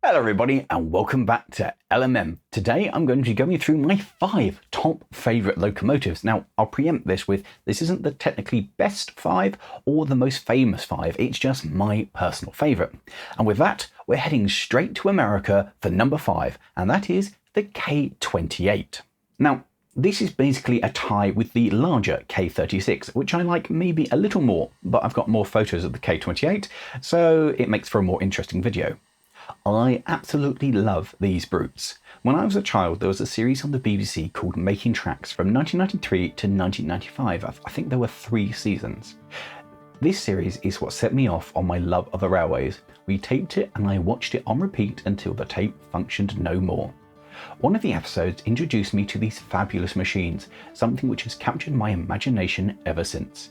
Hello everybody and welcome back to LMM. Today I'm going to be going through my 5 top favourite locomotives. Now I'll preempt this with, this isn't the technically best 5 or the most famous 5, it's just my personal favourite. And with that, we're heading straight to America for number 5, and that is the K28. Now, this is basically a tie with the larger K36, which I like maybe a little more, but I've got more photos of the K28, so it makes for a more interesting video. I absolutely love these brutes. When I was a child, there was a series on the BBC called Making Tracks from 1993 to 1995. I think there were 3 seasons. This series is what set me off on my love of the railways. We taped it and I watched it on repeat until the tape functioned no more. One of the episodes introduced me to these fabulous machines, something which has captured my imagination ever since.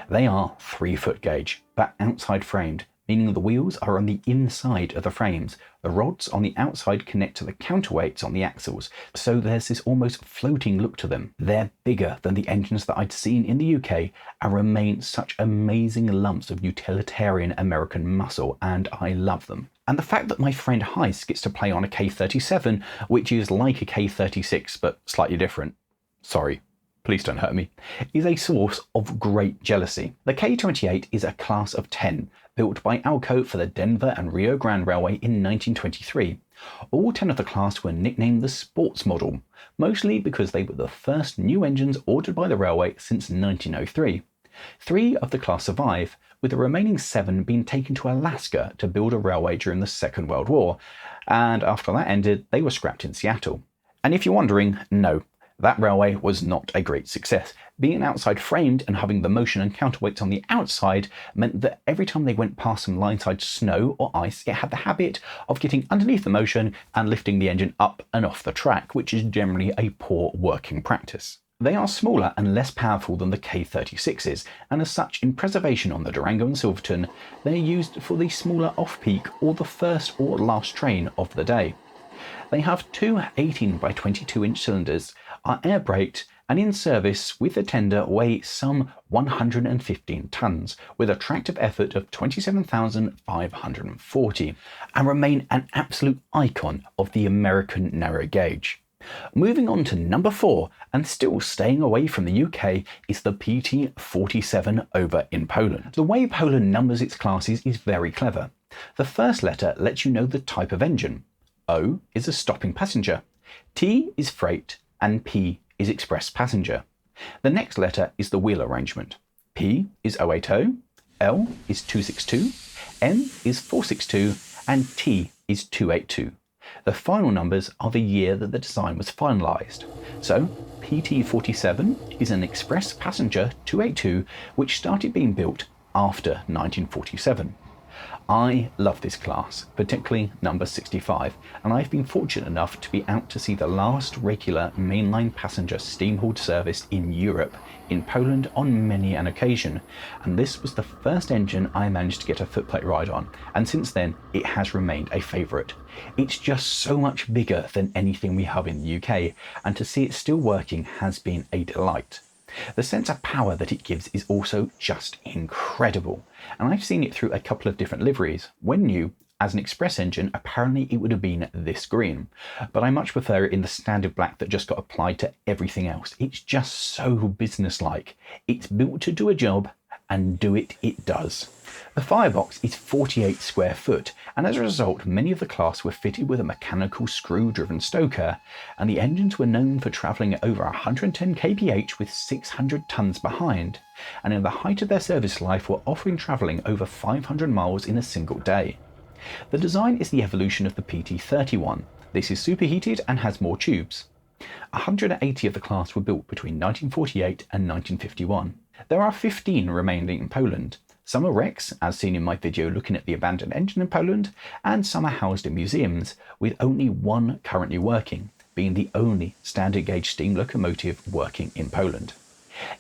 They are 3-foot gauge, but outside framed, meaning the wheels are on the inside of the frames. The rods on the outside connect to the counterweights on the axles, so there's this almost floating look to them. They're bigger than the engines that I'd seen in the UK and remain such amazing lumps of utilitarian American muscle, and I love them. And the fact that my friend Heist gets to play on a K37, which is like a K36 but slightly different, sorry, please don't hurt me, is a source of great jealousy. The K28 is a class of 10, built by Alco for the Denver and Rio Grande Railway in 1923. All 10 of the class were nicknamed the Sports Model, mostly because they were the first new engines ordered by the railway since 1903. 3 of the class survive, with the remaining 7 being taken to Alaska to build a railway during the Second World War, and after that ended, they were scrapped in Seattle. And if you're wondering, no, that railway was not a great success. Being outside framed and having the motion and counterweights on the outside meant that every time they went past some lineside snow or ice, it had the habit of getting underneath the motion and lifting the engine up and off the track, which is generally a poor working practice. They are smaller and less powerful than the K36s, and as such, in preservation on the Durango and Silverton, they are used for the smaller off-peak or the first or last train of the day. They have 2 18 by 22 inch cylinders, are air braked, and in service with the tender weigh some 115 tonnes, with a tractive effort of 27,540, and remain an absolute icon of the American narrow gauge. Moving on to number 4, and still staying away from the UK, is the PT47 over in Poland. The way Poland numbers its classes is very clever. The first letter lets you know the type of engine. O is a stopping passenger, T is freight, and P is express passenger. The next letter is the wheel arrangement. P is 080, L is 262, M is 462, and T is 282. The final numbers are the year that the design was finalised. So PT47 is an express passenger 282 which started being built after 1947. I love this class, particularly number 65, and I've been fortunate enough to be out to see the last regular mainline passenger steam-hauled service in Europe, in Poland on many an occasion, and this was the first engine I managed to get a footplate ride on, and since then it has remained a favourite. It's just so much bigger than anything we have in the UK, and to see it still working has been a delight. The sense of power that it gives is also just incredible, and I've seen it through a couple of different liveries. When new, as an express engine, apparently it would have been this green, but I much prefer it in the standard black that just got applied to everything else. It's just so businesslike. It's built to do a job, and do it does. The firebox is 48 square foot, and as a result many of the class were fitted with a mechanical screw-driven stoker, and the engines were known for travelling at over 110 kph with 600 tonnes behind, and in the height of their service life were offering travelling over 500 miles in a single day. The design is the evolution of the PT31. This is superheated and has more tubes. 180 of the class were built between 1948 and 1951. There are 15 remaining in Poland. Some are wrecks, as seen in my video looking at the abandoned engine in Poland, and some are housed in museums, with only 1 currently working, being the only standard gauge steam locomotive working in Poland.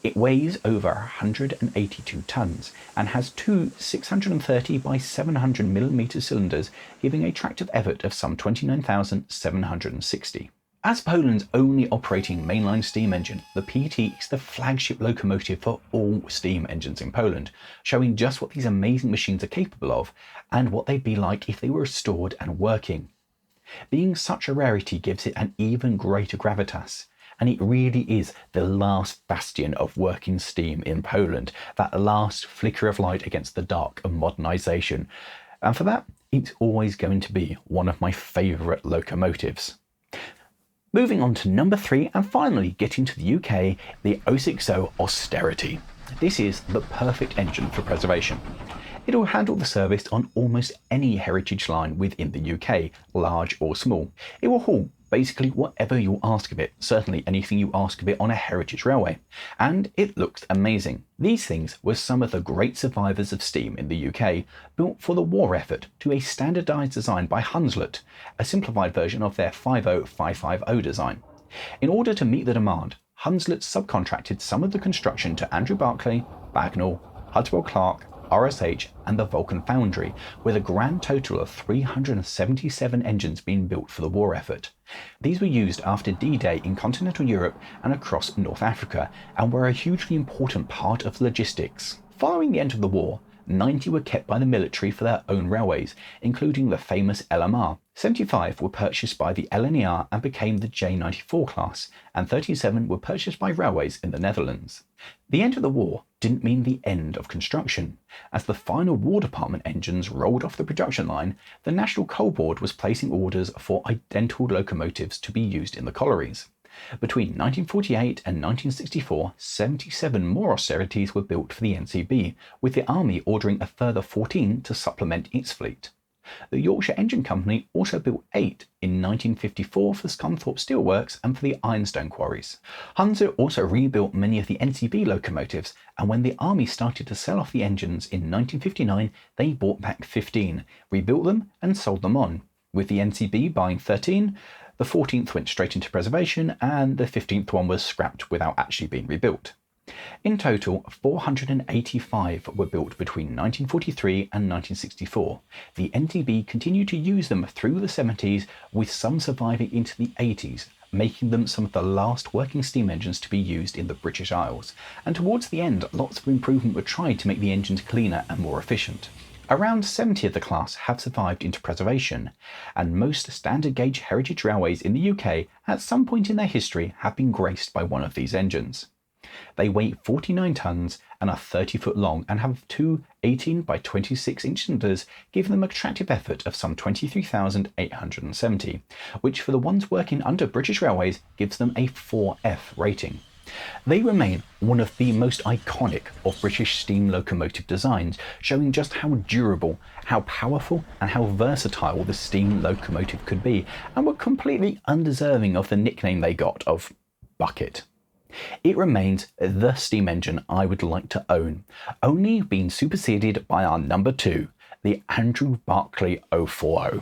It weighs over 182 tonnes and has 2 630 by 700 mm cylinders, giving a tractive effort of some 29,760. As Poland's only operating mainline steam engine, the PT is the flagship locomotive for all steam engines in Poland, showing just what these amazing machines are capable of and what they'd be like if they were restored and working. Being such a rarity gives it an even greater gravitas, and it really is the last bastion of working steam in Poland, that last flicker of light against the dark of modernisation. And for that, it's always going to be one of my favourite locomotives. Moving on to number 3 and finally getting to the UK, the 060 Austerity. This is the perfect engine for preservation. It will handle the service on almost any heritage line within the UK, large or small. It will haul basically whatever you ask of it, certainly anything you ask of it on a heritage railway. And it looks amazing. These things were some of the great survivors of steam in the UK, built for the war effort to a standardised design by Hunslet, a simplified version of their 50550 design. In order to meet the demand, Hunslet subcontracted some of the construction to Andrew Barkley, Bagnall, Hudswell Clark, RSH and the Vulcan Foundry, with a grand total of 377 engines being built for the war effort. These were used after D-Day in continental Europe and across North Africa, and were a hugely important part of logistics. Following the end of the war, 90 were kept by the military for their own railways, including the famous LMR. 75 were purchased by the LNER and became the J94 class, and 37 were purchased by railways in the Netherlands. The end of the war didn't mean the end of construction. As the final War Department engines rolled off the production line, the National Coal Board was placing orders for identical locomotives to be used in the collieries. Between 1948 and 1964, 77 more austerities were built for the NCB, with the Army ordering a further 14 to supplement its fleet. The Yorkshire Engine Company also built 8 in 1954 for the Scunthorpe Steelworks and for the Ironstone Quarries. Hunter also rebuilt many of the NCB locomotives, and when the Army started to sell off the engines in 1959, they bought back 15, rebuilt them and sold them on, with the NCB buying 13, the 14th went straight into preservation, and the 15th one was scrapped without actually being rebuilt. In total, 485 were built between 1943 and 1964. The NTB continued to use them through the 70s, with some surviving into the 80s, making them some of the last working steam engines to be used in the British Isles. And towards the end, lots of improvement were tried to make the engines cleaner and more efficient. Around 70 of the class have survived into preservation, and most standard gauge heritage railways in the UK at some point in their history have been graced by one of these engines. They weigh 49 tonnes and are 30 foot long and have two 18 by 26 inch cylinders, giving them a tractive effort of some 23,870, which for the ones working under British Railways gives them a 4F rating. They remain one of the most iconic of British steam locomotive designs, showing just how durable, how powerful and how versatile the steam locomotive could be, and were completely undeserving of the nickname they got of Bucket. It remains the steam engine I would like to own, only being superseded by our number 2, the Andrew Barkley 040.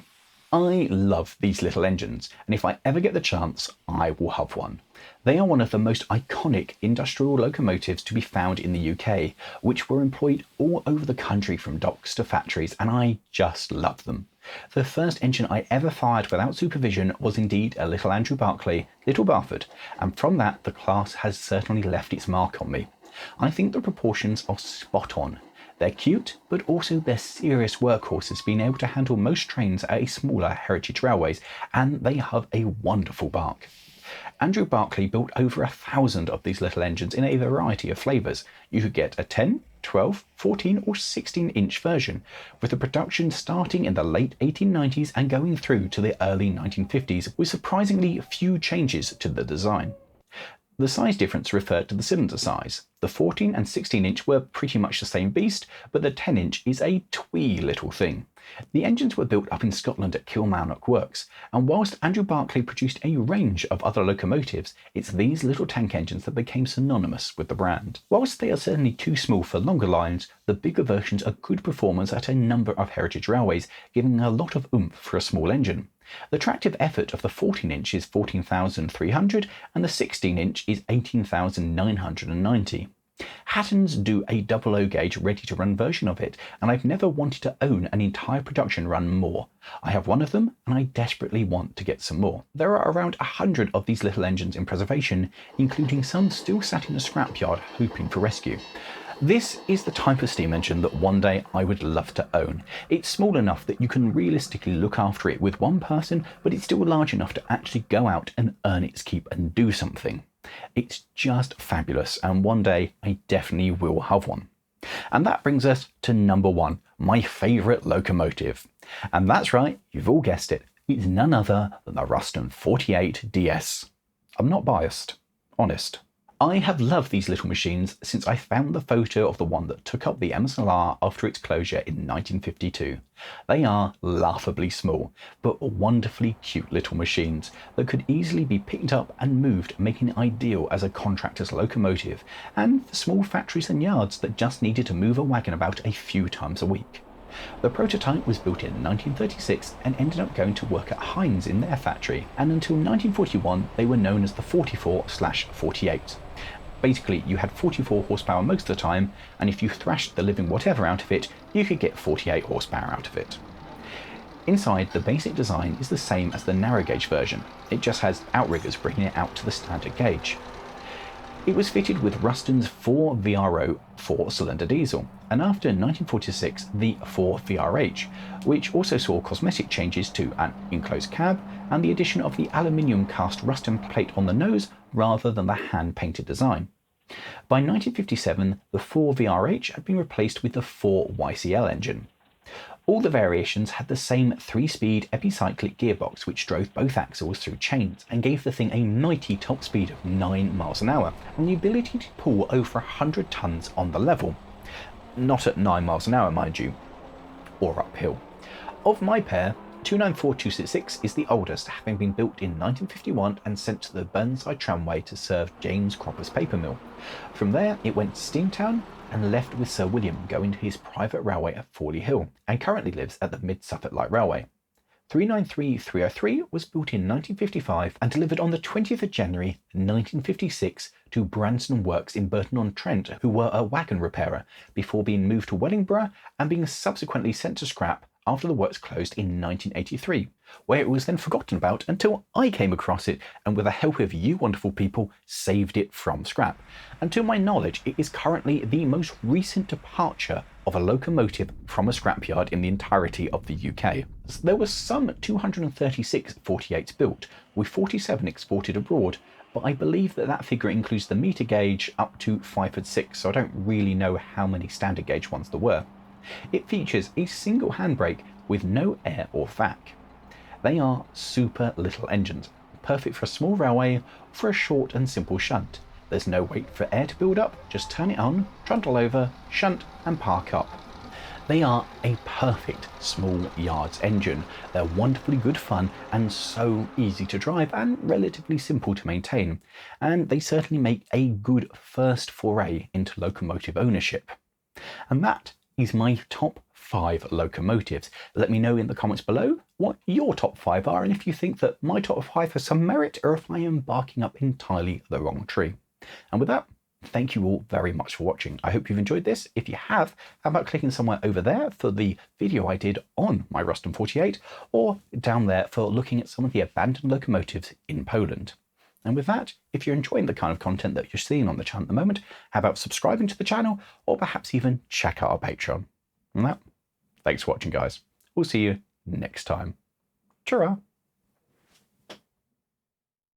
I love these little engines, and if I ever get the chance, I will have one. They are one of the most iconic industrial locomotives to be found in the UK, which were employed all over the country from docks to factories, and I just love them. The first engine I ever fired without supervision was indeed a little Andrew Barkley, Little Barford, and from that the class has certainly left its mark on me. I think the proportions are spot on. They're cute, but also they're serious workhorses, being able to handle most trains at a smaller heritage railways, and they have a wonderful bark. Andrew Barkley built over 1,000 of these little engines in a variety of flavours. You could get a 10, 12, 14 or 16 inch version, with the production starting in the late 1890s and going through to the early 1950s, with surprisingly few changes to the design. The size difference referred to the cylinder size. The 14 and 16 inch were pretty much the same beast, but the 10 inch is a twee little thing. The engines were built up in Scotland at Kilmarnock Works, and whilst Andrew Barkley produced a range of other locomotives, it's these little tank engines that became synonymous with the brand. Whilst they are certainly too small for longer lines, the bigger versions are good performance at a number of heritage railways, giving a lot of oomph for a small engine. The tractive effort of the 14 inch is 14,300 and the 16 inch is 18,990. Hattons do a 00 gauge ready to run version of it, and I've never wanted to own an entire production run more. I have one of them and I desperately want to get some more. There are around 100 of these little engines in preservation, including some still sat in the scrapyard hoping for rescue. This is the type of steam engine that one day I would love to own. It's small enough that you can realistically look after it with one person, but it's still large enough to actually go out and earn its keep and do something. It's just fabulous, and one day I definitely will have one. And that brings us to number 1, my favourite locomotive. And that's right, you've all guessed it, it's none other than the Ruston 48 DS. I'm not biased, honest. I have loved these little machines since I found the photo of the one that took up the MSLR after its closure in 1952. They are laughably small, but wonderfully cute little machines that could easily be picked up and moved, making it ideal as a contractor's locomotive and for small factories and yards that just needed to move a wagon about a few times a week. The prototype was built in 1936 and ended up going to work at Heinz in their factory, and until 1941 they were known as the 44/48. Basically, you had 44 horsepower most of the time, and if you thrashed the living whatever out of it, you could get 48 horsepower out of it. Inside, the basic design is the same as the narrow gauge version, it just has outriggers bringing it out to the standard gauge. It was fitted with Ruston's 4VRO 4-cylinder diesel, and after 1946 the 4VRH, which also saw cosmetic changes to an enclosed cab and the addition of the aluminium cast Ruston plate on the nose rather than the hand-painted design. By 1957 the 4VRH had been replaced with the 4YCL engine. All the variations had the same 3-speed epicyclic gearbox which drove both axles through chains and gave the thing a mighty top speed of 9 miles an hour and the ability to pull over 100 tons on the level. Not at 9 miles an hour, mind you, or uphill. Of my pair, 294266 is the oldest, having been built in 1951 and sent to the Burnside Tramway to serve James Cropper's paper mill. From there it went to Steamtown and left with Sir William going to his private railway at Fawley Hill, and currently lives at the Mid-Suffolk Light Railway. 393303 was built in 1955 and delivered on the 20th of January 1956 to Branson Works in Burton-on-Trent, who were a wagon repairer, before being moved to Wellingborough and being subsequently sent to scrap after the works closed in 1983, where it was then forgotten about until I came across it and with the help of you wonderful people saved it from scrap. And to my knowledge it is currently the most recent departure of a locomotive from a scrapyard in the entirety of the UK. There were some 236 48s built, with 47 exported abroad, but I believe that figure includes the meter gauge up to 5'6", so I don't really know how many standard gauge ones there were. It features a single handbrake with no air or vac. They are super little engines, perfect for a small railway or for a short and simple shunt. There's no wait for air to build up, just turn it on, trundle over, shunt and park up. They are a perfect small yards engine. They're wonderfully good fun and so easy to drive and relatively simple to maintain. And they certainly make a good first foray into locomotive ownership. And that is my top 5 locomotives. Let me know in the comments below what your top 5 are and if you think that my top 5 has some merit or if I am barking up entirely the wrong tree. And with that, thank you all very much for watching. I hope you've enjoyed this. If you have, how about clicking somewhere over there for the video I did on my Ruston 48 or down there for looking at some of the abandoned locomotives in Poland. And with that, if you're enjoying the kind of content that you're seeing on the channel at the moment, how about subscribing to the channel or perhaps even check out our Patreon. And that, thanks for watching guys. We'll see you next time. Ta-ra!